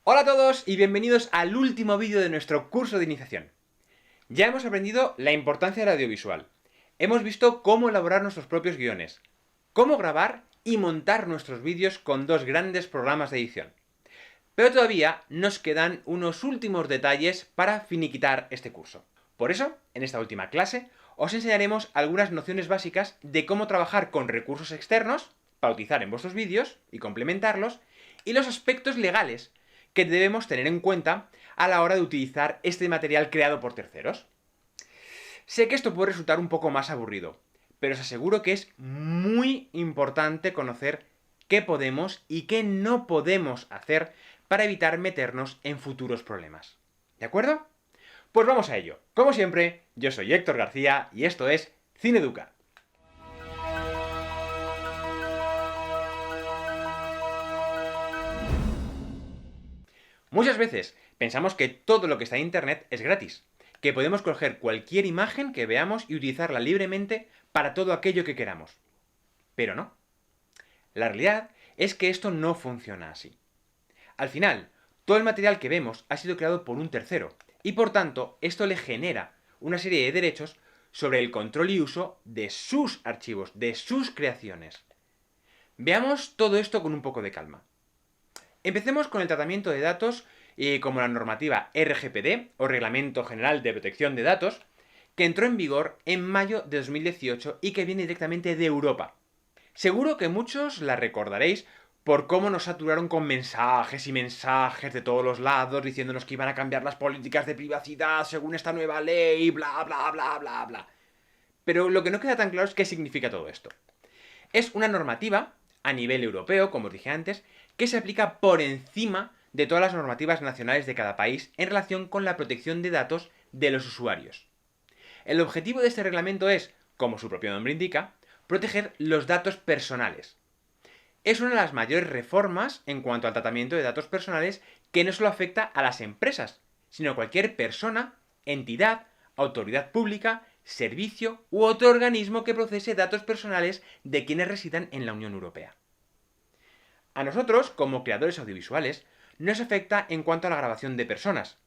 Hola a todos y bienvenidos al último vídeo de nuestro curso de iniciación. Ya hemos aprendido la importancia del audiovisual. Hemos visto cómo elaborar nuestros propios guiones, cómo grabar y montar nuestros vídeos con dos grandes programas de edición. Pero todavía nos quedan unos últimos detalles para finiquitar este curso. Por eso, en esta última clase, os enseñaremos algunas nociones básicas de cómo trabajar con recursos externos para utilizar en vuestros vídeos y complementarlos, y los aspectos legales que debemos tener en cuenta a la hora de utilizar este material creado por terceros. Sé que esto puede resultar un poco más aburrido, pero os aseguro que es muy importante conocer qué podemos y qué no podemos hacer para evitar meternos en futuros problemas. ¿De acuerdo? Pues vamos a ello. Como siempre, yo soy Héctor García y esto es Cineduca. Muchas veces pensamos que todo lo que está en internet es gratis, que podemos coger cualquier imagen que veamos y utilizarla libremente para todo aquello que queramos. Pero no. La realidad es que esto no funciona así. Al final, todo el material que vemos ha sido creado por un tercero, y por tanto, esto le genera una serie de derechos sobre el control y uso de sus archivos, de sus creaciones. Veamos todo esto con un poco de calma. Empecemos con el tratamiento de datos como la normativa RGPD, o Reglamento General de Protección de Datos, que entró en vigor en mayo de 2018 y que viene directamente de Europa. Seguro que muchos la recordaréis por cómo nos saturaron con mensajes y mensajes de todos los lados diciéndonos que iban a cambiar las políticas de privacidad según esta nueva ley, bla bla bla bla bla. Pero lo que no queda tan claro es qué significa todo esto. Es una normativa a nivel europeo, como os dije antes, que se aplica por encima de todas las normativas nacionales de cada país en relación con la protección de datos de los usuarios. El objetivo de este reglamento es, como su propio nombre indica, proteger los datos personales. Es una de las mayores reformas en cuanto al tratamiento de datos personales que no solo afecta a las empresas, sino a cualquier persona, entidad, autoridad pública, servicio u otro organismo que procese datos personales de quienes residan en la Unión Europea. A nosotros, como creadores audiovisuales, nos afecta en cuanto a la grabación de personas,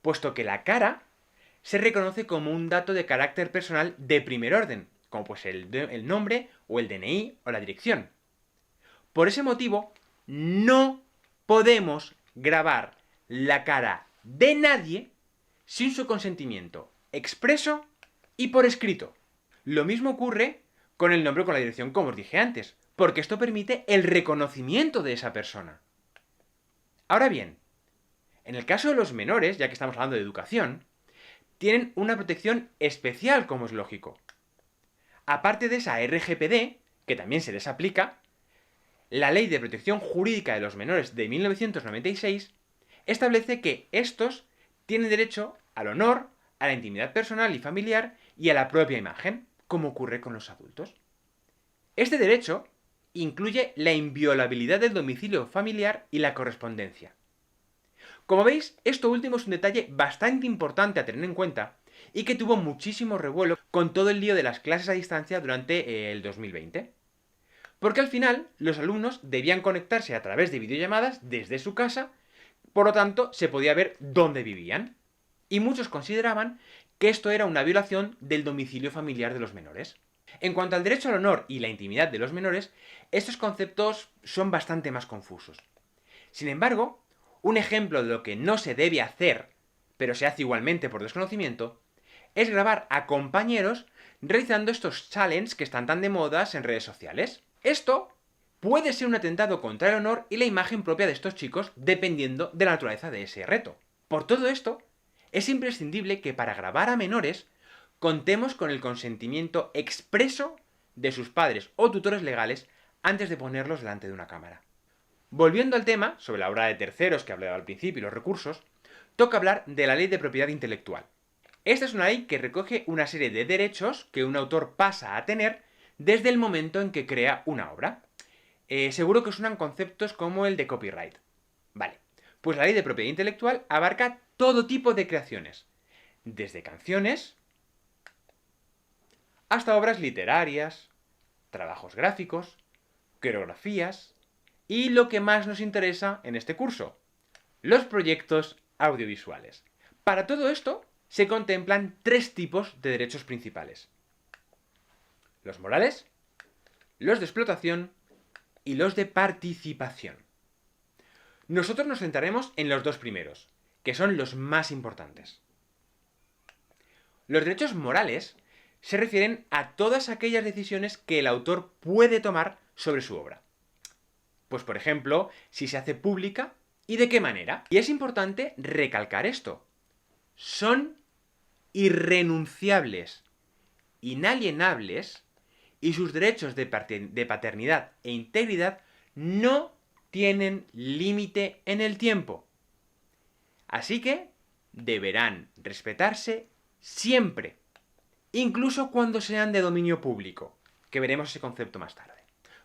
puesto que la cara se reconoce como un dato de carácter personal de primer orden, como pues el nombre o el DNI o la dirección. Por ese motivo, no podemos grabar la cara de nadie sin su consentimiento expreso y por escrito. Lo mismo ocurre con el nombre o con la dirección, como os dije antes, porque esto permite el reconocimiento de esa persona. Ahora bien, en el caso de los menores, ya que estamos hablando de educación, tienen una protección especial, como es lógico. Aparte de esa RGPD, que también se les aplica, la Ley de Protección Jurídica de los Menores de 1996 establece que estos tienen derecho al honor, a la intimidad personal y familiar y a la propia imagen, como ocurre con los adultos. Este derecho incluye la inviolabilidad del domicilio familiar y la correspondencia. Como veis, esto último es un detalle bastante importante a tener en cuenta y que tuvo muchísimo revuelo con todo el lío de las clases a distancia durante el 2020. Porque al final los alumnos debían conectarse a través de videollamadas desde su casa, por lo tanto se podía ver dónde vivían. Y muchos consideraban que esto era una violación del domicilio familiar de los menores. En cuanto al derecho al honor y la intimidad de los menores, estos conceptos son bastante más confusos. Sin embargo, un ejemplo de lo que no se debe hacer, pero se hace igualmente por desconocimiento, es grabar a compañeros realizando estos challenges que están tan de moda en redes sociales. Esto puede ser un atentado contra el honor y la imagen propia de estos chicos, dependiendo de la naturaleza de ese reto. Por todo esto, es imprescindible que para grabar a menores contemos con el consentimiento expreso de sus padres o tutores legales antes de ponerlos delante de una cámara. Volviendo al tema, sobre la obra de terceros que hablaba al principio y los recursos, toca hablar de la Ley de Propiedad Intelectual. Esta es una ley que recoge una serie de derechos que un autor pasa a tener desde el momento en que crea una obra. Seguro que suenan conceptos como el de copyright. Vale, pues la Ley de Propiedad Intelectual abarca todo tipo de creaciones, desde canciones hasta obras literarias, trabajos gráficos, coreografías y lo que más nos interesa en este curso, los proyectos audiovisuales. Para todo esto se contemplan tres tipos de derechos principales: los morales, los de explotación y los de participación. Nosotros nos centraremos en los dos primeros, que son los más importantes. Los derechos morales se refieren a todas aquellas decisiones que el autor puede tomar sobre su obra. Pues por ejemplo, si se hace pública y de qué manera. Y es importante recalcar esto. Son irrenunciables, inalienables, y sus derechos de paternidad e integridad no tienen límite en el tiempo. Así que deberán respetarse siempre, incluso cuando sean de dominio público, que veremos ese concepto más tarde.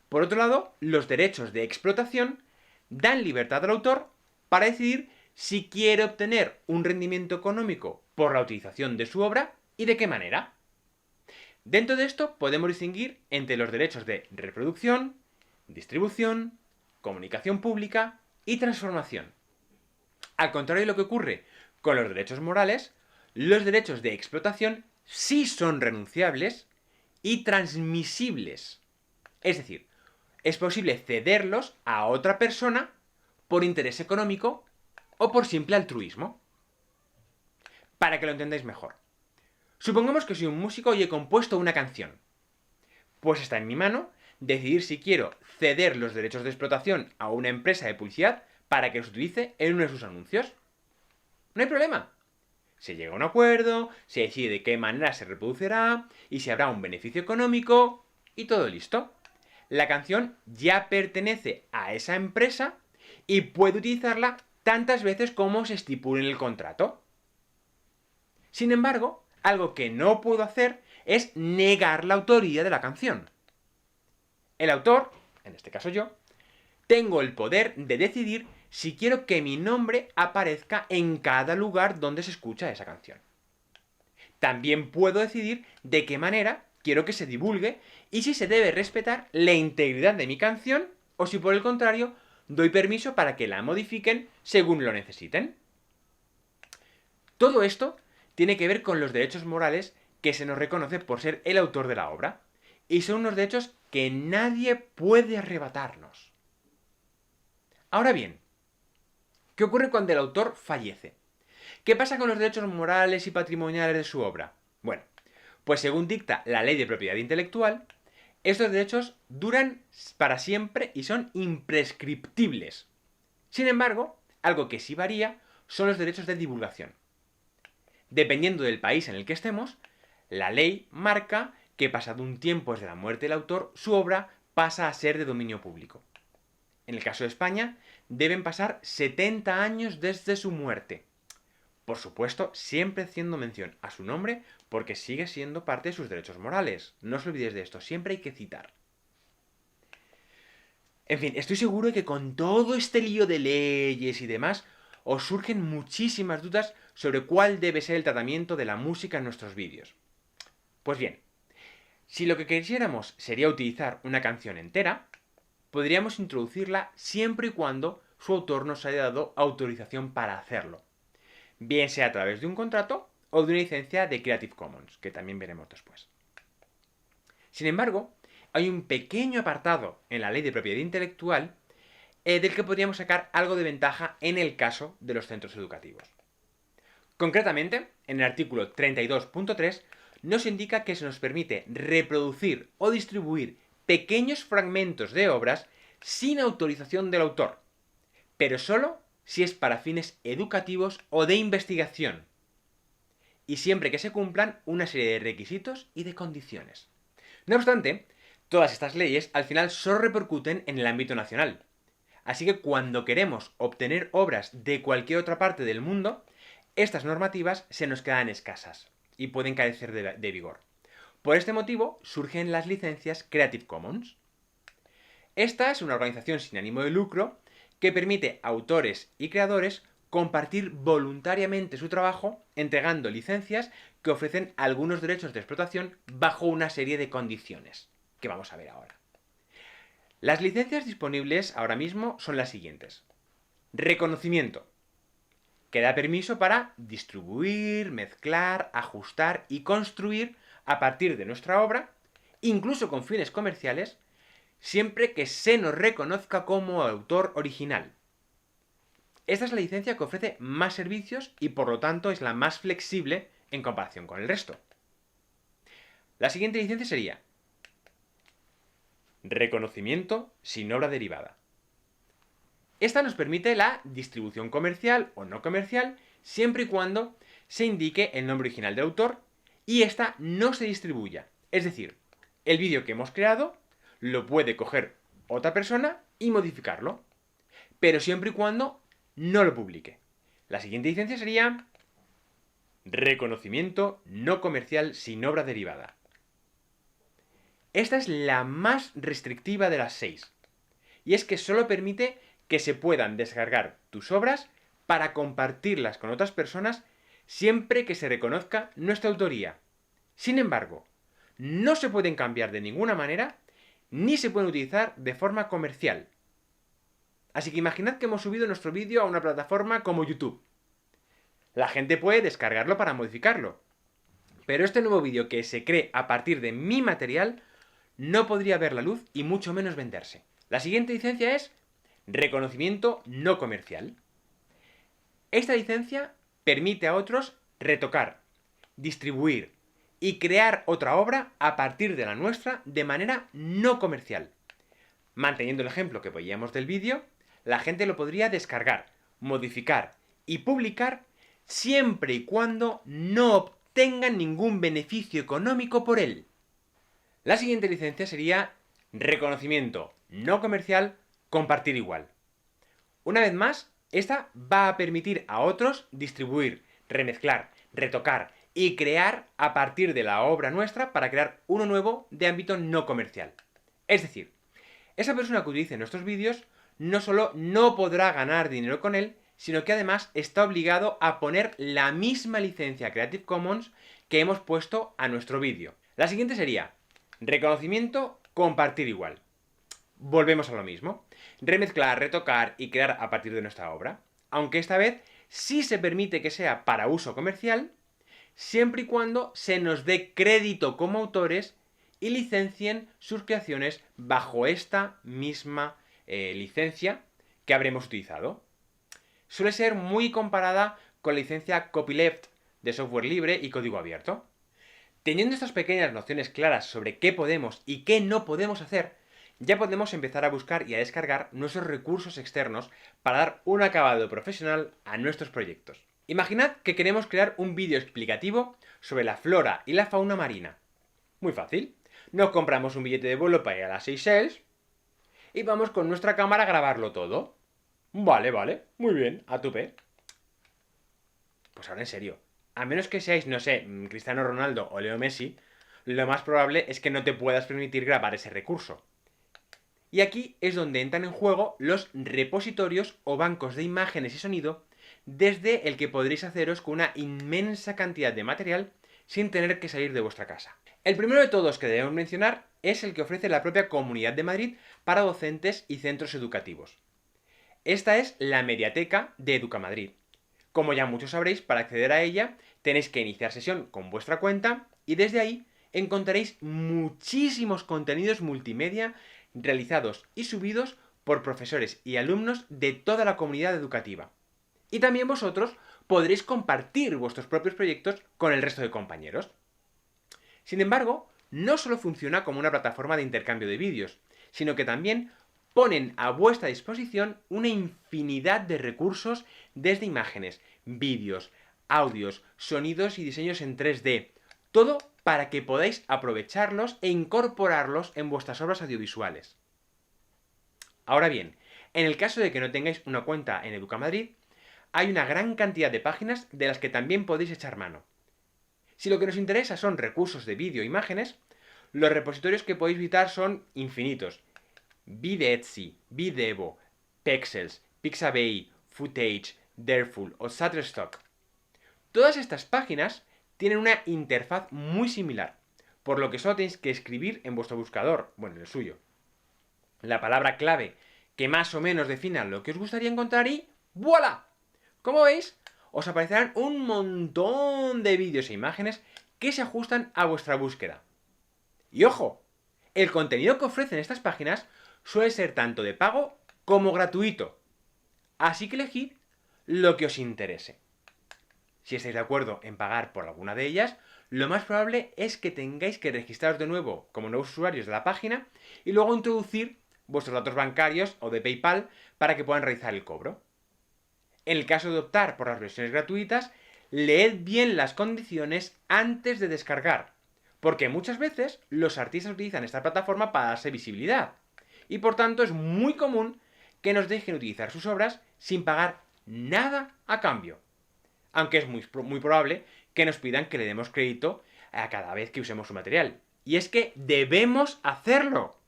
Por otro lado, los derechos de explotación dan libertad al autor para decidir si quiere obtener un rendimiento económico por la utilización de su obra y de qué manera. Dentro de esto podemos distinguir entre los derechos de reproducción, distribución, comunicación pública y transformación. Al contrario de lo que ocurre con los derechos morales, los derechos de explotación sí son renunciables y transmisibles. Es decir, es posible cederlos a otra persona por interés económico o por simple altruismo. Para que lo entendáis mejor. Supongamos que soy un músico y he compuesto una canción. Pues está en mi mano decidir si quiero ceder los derechos de explotación a una empresa de publicidad para que los utilice en uno de sus anuncios. No hay problema. Se llega a un acuerdo, se decide de qué manera se reproducirá y si habrá un beneficio económico y todo listo. La canción ya pertenece a esa empresa y puede utilizarla tantas veces como se estipule en el contrato. Sin embargo, algo que no puedo hacer es negar la autoría de la canción. El autor, en este caso yo, tengo el poder de decidir si quiero que mi nombre aparezca en cada lugar donde se escucha esa canción. También puedo decidir de qué manera quiero que se divulgue y si se debe respetar la integridad de mi canción o si por el contrario doy permiso para que la modifiquen según lo necesiten. Todo esto tiene que ver con los derechos morales que se nos reconoce por ser el autor de la obra y son unos derechos que nadie puede arrebatarnos. Ahora bien, ¿qué ocurre cuando el autor fallece? ¿Qué pasa con los derechos morales y patrimoniales de su obra? Bueno, pues según dicta la Ley de Propiedad Intelectual, estos derechos duran para siempre y son imprescriptibles. Sin embargo, algo que sí varía son los derechos de divulgación. Dependiendo del país en el que estemos, la ley marca que pasado un tiempo desde la muerte del autor, su obra pasa a ser de dominio público. En el caso de España, deben pasar 70 años desde su muerte. Por supuesto, siempre haciendo mención a su nombre, porque sigue siendo parte de sus derechos morales. No os olvidéis de esto, siempre hay que citar. En fin, estoy seguro de que con todo este lío de leyes y demás, os surgen muchísimas dudas sobre cuál debe ser el tratamiento de la música en nuestros vídeos. Pues bien, si lo que quisiéramos sería utilizar una canción entera, podríamos introducirla siempre y cuando su autor nos haya dado autorización para hacerlo. Bien sea a través de un contrato o de una licencia de Creative Commons, que también veremos después. Sin embargo, hay un pequeño apartado en la Ley de Propiedad Intelectual del que podríamos sacar algo de ventaja en el caso de los centros educativos. Concretamente, en el artículo 32.3 nos indica que se nos permite reproducir o distribuir pequeños fragmentos de obras sin autorización del autor, pero solo si es para fines educativos o de investigación, y siempre que se cumplan una serie de requisitos y de condiciones. No obstante, todas estas leyes al final solo repercuten en el ámbito nacional. Así que cuando queremos obtener obras de cualquier otra parte del mundo, estas normativas se nos quedan escasas y pueden carecer de vigor. Por este motivo surgen las licencias Creative Commons. Esta es una organización sin ánimo de lucro que permite a autores y creadores compartir voluntariamente su trabajo entregando licencias que ofrecen algunos derechos de explotación bajo una serie de condiciones, que vamos a ver ahora. Las licencias disponibles ahora mismo son las siguientes. Reconocimiento. que da permiso para distribuir, mezclar, ajustar y construir a partir de nuestra obra, incluso con fines comerciales, siempre que se nos reconozca como autor original. Esta es la licencia que ofrece más servicios y por lo tanto es la más flexible en comparación con el resto. La siguiente licencia sería reconocimiento sin obra derivada. Esta nos permite la distribución comercial o no comercial siempre y cuando se indique el nombre original del autor y esta no se distribuya. Es decir, el vídeo que hemos creado lo puede coger otra persona y modificarlo, pero siempre y cuando no lo publique. La siguiente licencia sería reconocimiento no comercial sin obra derivada. Esta es la más restrictiva de las 6, y es que solo permite que se puedan descargar tus obras para compartirlas con otras personas siempre que se reconozca nuestra autoría. Sin embargo, no se pueden cambiar de ninguna manera ni se pueden utilizar de forma comercial. Así que imaginad que hemos subido nuestro vídeo a una plataforma como YouTube. La gente puede descargarlo para modificarlo. Pero este nuevo vídeo que se cree a partir de mi material no podría ver la luz y mucho menos venderse. La siguiente licencia es reconocimiento no comercial. Esta licencia permite a otros retocar, distribuir y crear otra obra a partir de la nuestra de manera no comercial. Manteniendo el ejemplo que veíamos del vídeo, la gente lo podría descargar, modificar y publicar siempre y cuando no obtengan ningún beneficio económico por él. La siguiente licencia sería reconocimiento no comercial, compartir igual. Una vez más, esta va a permitir a otros distribuir, remezclar, retocar y crear a partir de la obra nuestra para crear uno nuevo de ámbito no comercial. Es decir, esa persona que utilice nuestros vídeos no solo no podrá ganar dinero con él, sino que además está obligado a poner la misma licencia Creative Commons que hemos puesto a nuestro vídeo. La siguiente sería reconocimiento compartir igual. Volvemos a lo mismo. Remezclar, retocar y crear a partir de nuestra obra. Aunque esta vez sí se permite que sea para uso comercial, siempre y cuando se nos dé crédito como autores y licencien sus creaciones bajo esta misma licencia que habremos utilizado. Suele ser muy comparada con la licencia Copyleft de software libre y código abierto. Teniendo estas pequeñas nociones claras sobre qué podemos y qué no podemos hacer, ya podemos empezar a buscar y a descargar nuestros recursos externos para dar un acabado profesional a nuestros proyectos. Imaginad que queremos crear un vídeo explicativo sobre la flora y la fauna marina. Muy fácil. Nos compramos un billete de vuelo para ir a las Seychelles y vamos con nuestra cámara a grabarlo todo. Vale, muy bien, a tope. Pues ahora en serio, a menos que seáis, no sé, Cristiano Ronaldo o Leo Messi, lo más probable es que no te puedas permitir grabar ese recurso. Y aquí es donde entran en juego los repositorios o bancos de imágenes y sonido, desde el que podréis haceros con una inmensa cantidad de material sin tener que salir de vuestra casa. El primero de todos que debemos mencionar es el que ofrece la propia Comunidad de Madrid para docentes y centros educativos. Esta es la Mediateca de Educamadrid. Como ya muchos sabréis, para acceder a ella tenéis que iniciar sesión con vuestra cuenta y desde ahí encontraréis muchísimos contenidos multimedia realizados y subidos por profesores y alumnos de toda la comunidad educativa. Y también vosotros podréis compartir vuestros propios proyectos con el resto de compañeros. Sin embargo, no solo funciona como una plataforma de intercambio de vídeos, sino que también ponen a vuestra disposición una infinidad de recursos desde imágenes, vídeos, audios, sonidos y diseños en 3D. Todo para que podáis aprovecharlos e incorporarlos en vuestras obras audiovisuales. Ahora bien, en el caso de que no tengáis una cuenta en Educamadrid, hay una gran cantidad de páginas de las que también podéis echar mano. Si lo que nos interesa son recursos de vídeo e imágenes, los repositorios que podéis visitar son infinitos. Videtsy, Videvo, Pexels, Pixabay, Footage, Dareful o Shutterstock. Todas estas páginas tienen una interfaz muy similar, por lo que solo tenéis que escribir en vuestro buscador, bueno, en el suyo, la palabra clave que más o menos defina lo que os gustaría encontrar y ¡voilá! Como veis, os aparecerán un montón de vídeos e imágenes que se ajustan a vuestra búsqueda. Y ojo, el contenido que ofrecen estas páginas suele ser tanto de pago como gratuito. Así que elegid lo que os interese. Si estáis de acuerdo en pagar por alguna de ellas, lo más probable es que tengáis que registraros de nuevo como nuevos usuarios de la página y luego introducir vuestros datos bancarios o de PayPal para que puedan realizar el cobro. En el caso de optar por las versiones gratuitas, leed bien las condiciones antes de descargar, porque muchas veces los artistas utilizan esta plataforma para darse visibilidad, y por tanto es muy común que nos dejen utilizar sus obras sin pagar nada a cambio. Aunque es muy probable que nos pidan que le demos crédito a cada vez que usemos su material. Y es que debemos hacerlo.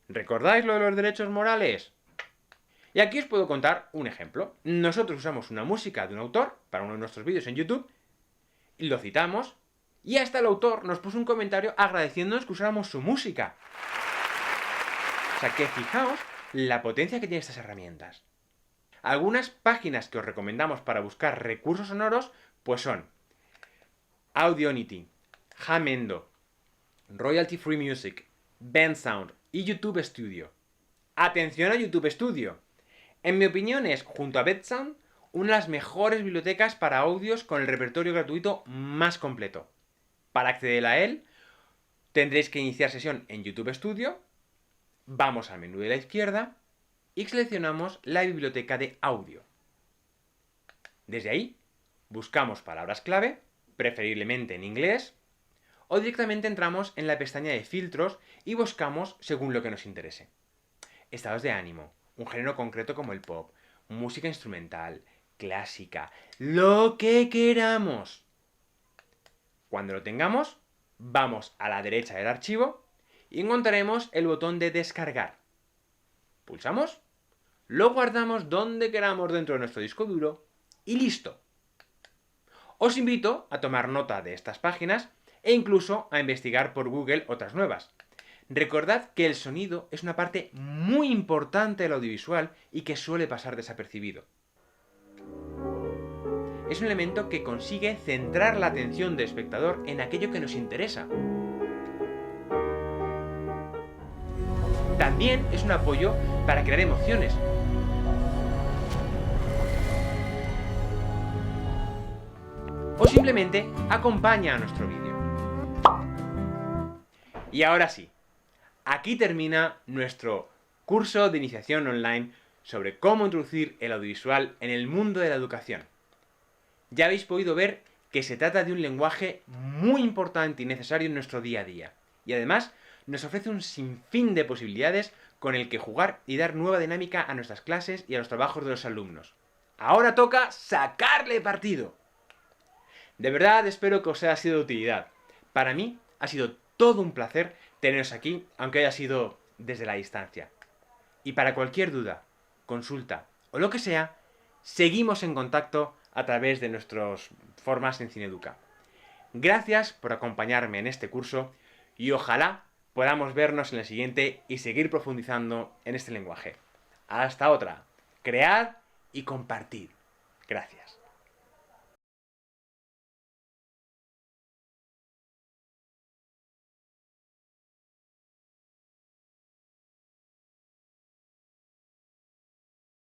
¿Recordáis lo de los derechos morales? Y aquí os puedo contar un ejemplo. Nosotros usamos una música de un autor para uno de nuestros vídeos en YouTube, y lo citamos, y hasta el autor nos puso un comentario agradeciéndonos que usáramos su música. O sea que fijaos la potencia que tienen estas herramientas. Algunas páginas que os recomendamos para buscar recursos sonoros, pues son Audionity, Jamendo, Royalty Free Music, Bensound y YouTube Studio. Atención a YouTube Studio. En mi opinión es, junto a Bensound, una de las mejores bibliotecas para audios con el repertorio gratuito más completo. Para acceder a él, tendréis que iniciar sesión en YouTube Studio, vamos al menú de la izquierda y seleccionamos la biblioteca de audio. Desde ahí, buscamos palabras clave, preferiblemente en inglés, o directamente entramos en la pestaña de filtros y buscamos según lo que nos interese. Estados de ánimo, un género concreto como el pop, música instrumental, clásica, lo que queramos. Cuando lo tengamos, vamos a la derecha del archivo y encontraremos el botón de descargar. Pulsamos, lo guardamos donde queramos dentro de nuestro disco duro y listo. Os invito a tomar nota de estas páginas e incluso a investigar por Google otras nuevas. Recordad que el sonido es una parte muy importante del audiovisual y que suele pasar desapercibido. Es un elemento que consigue centrar la atención del espectador en aquello que nos interesa. También es un apoyo para crear emociones. O simplemente acompaña a nuestro vídeo. Y ahora sí, aquí termina nuestro curso de iniciación online sobre cómo introducir el audiovisual en el mundo de la educación. Ya habéis podido ver que se trata de un lenguaje muy importante y necesario en nuestro día a día. Y además nos ofrece un sinfín de posibilidades con el que jugar y dar nueva dinámica a nuestras clases y a los trabajos de los alumnos. Ahora toca sacarle partido. De verdad espero que os haya sido de utilidad. Para mí ha sido todo un placer teneros aquí, aunque haya sido desde la distancia. Y para cualquier duda, consulta o lo que sea, seguimos en contacto a través de nuestras formas en Cineduca. Gracias por acompañarme en este curso y ojalá podamos vernos en el siguiente y seguir profundizando en este lenguaje. Hasta otra. Cread y compartid. Gracias.